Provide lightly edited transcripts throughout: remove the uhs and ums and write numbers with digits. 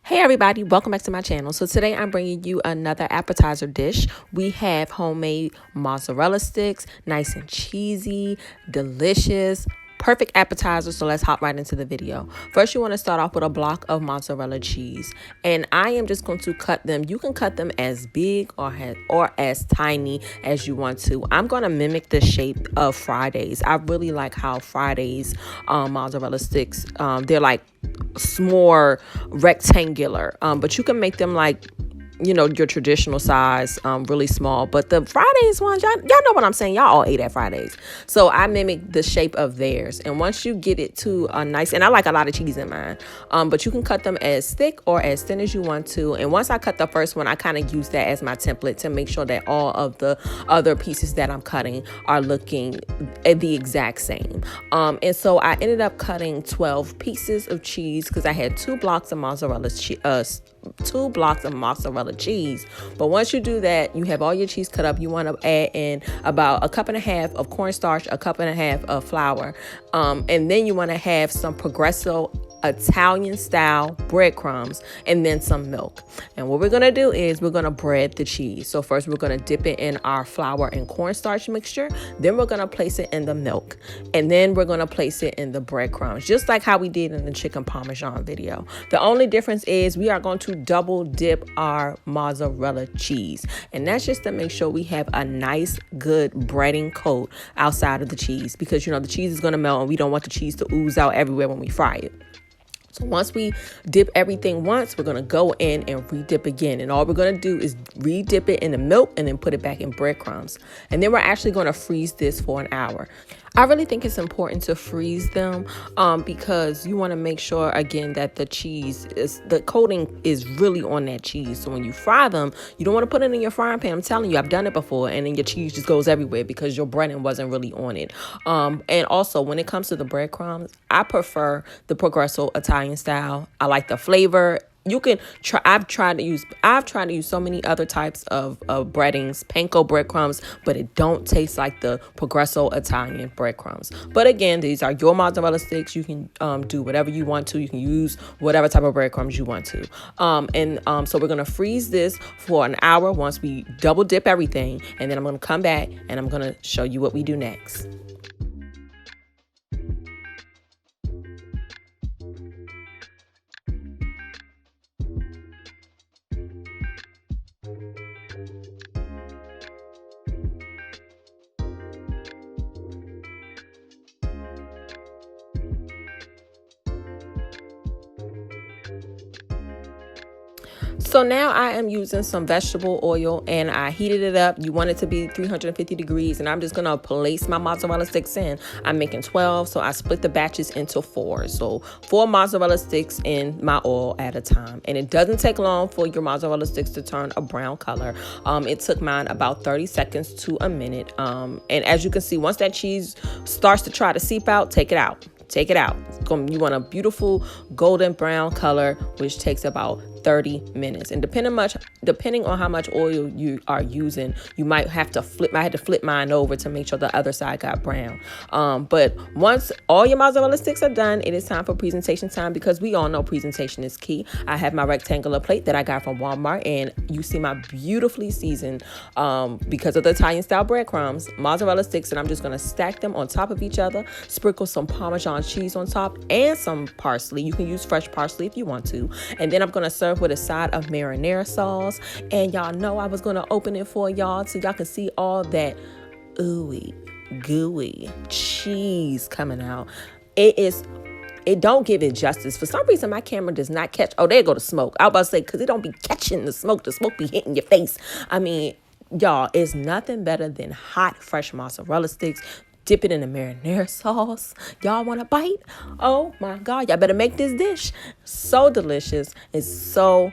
Hey everybody, welcome back to my channel. So today I'm bringing you another appetizer dish. We have homemade mozzarella sticks, nice and cheesy, delicious, perfect appetizer. So let's hop right into the video. First, you want to start off with a block of mozzarella cheese, and I am just going to cut them. You can cut them as big or as tiny as you want to. I'm going to mimic the shape of Friday's. I really like how Friday's mozzarella sticks, they're like more rectangular, but you can make them like, you know, your traditional size, really small. But the Fridays ones, y'all know what I'm saying. Y'all all ate at Fridays. So I mimic the shape of theirs. And once you get it to a nice, and I like a lot of cheese in mine, but you can cut them as thick or as thin as you want to. And once I cut the first one, I kind of use that as my template to make sure that all of the other pieces that I'm cutting are looking the exact same. And so I ended up cutting 12 pieces of cheese because I had 2 blocks of mozzarella cheese. But once you do that, you have all your cheese cut up. You want to add in about 1.5 cups of cornstarch, 1.5 cups of flour, and then you want to have some Progresso Italian style breadcrumbs and then some milk. And what we're going to do is we're going to bread the cheese. So first we're going to dip it in our flour and cornstarch mixture. Then we're going to place it in the milk. And then we're going to place it in the breadcrumbs, just like how we did in the chicken parmesan video. The only difference is we are going to double dip our mozzarella cheese. And that's just to make sure we have a nice, good breading coat outside of the cheese, because, you know, the cheese is going to melt and we don't want the cheese to ooze out everywhere when we fry it. So once we dip everything once, we're going to go in and re-dip again. And all we're going to do is re-dip it in the milk and then put it back in breadcrumbs. And then we're actually going to freeze this for an hour. I really think it's important to freeze them because you want to make sure, again, that the coating is really on that cheese. So when you fry them, you don't want to put it in your frying pan. I'm telling you, I've done it before, and then your cheese just goes everywhere because your breading wasn't really on it. And also, when it comes to the breadcrumbs, I prefer the Progresso Italian style. I like the flavor. You can try. I've tried to use so many other types of breadings, panko breadcrumbs, but it don't taste like the Progresso Italian breadcrumbs. But again, these are your mozzarella sticks. You can do whatever you want to. You can use whatever type of breadcrumbs you want to. So we're gonna freeze this for an hour once we double dip everything, and then I'm gonna come back and I'm gonna show you what we do next. So now I am using some vegetable oil and I heated it up. You want it to be 350 degrees, and I'm just going to place my mozzarella sticks in. I'm making 12, so I split the batches into 4. So 4 mozzarella sticks in my oil at a time. And it doesn't take long for your mozzarella sticks to turn a brown color. It took mine about 30 seconds to a minute. And as you can see, once that cheese starts to try to seep out, take it out. Take it out. You want a beautiful golden brown color, which takes about 30 minutes. And depending on how much oil you are using, you might have to flip. I had to flip mine over to make sure the other side got brown. But once all your mozzarella sticks are done, it is time for presentation time, because we all know presentation is key. I have my rectangular plate that I got from Walmart, and you see my beautifully seasoned, because of the Italian style breadcrumbs, mozzarella sticks, and I'm just going to stack them on top of each other, sprinkle some Parmesan cheese on top and some parsley. You can use fresh parsley if you want to. And then I'm going to serve with a side of marinara sauce. And y'all know I was going to open it for y'all so y'all can see all that ooey gooey cheese coming out. It don't give it justice. For some reason, my camera does not catch. Oh, there go the smoke. I was about to say, because it don't be catching the smoke. The smoke be hitting your face. I mean, y'all, it's nothing better than hot, fresh mozzarella sticks. Dip it in a marinara sauce. Y'all want a bite? Oh my God, y'all better make this dish. So delicious. It's so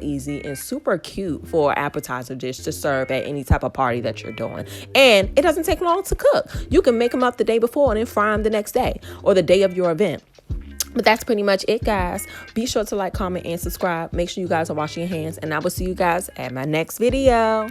easy and super cute for an appetizer dish to serve at any type of party that you're doing. And it doesn't take long to cook. You can make them up the day before and then fry them the next day or the day of your event. But that's pretty much it, guys. Be sure to like, comment, and subscribe. Make sure you guys are washing your hands, and I will see you guys at my next video.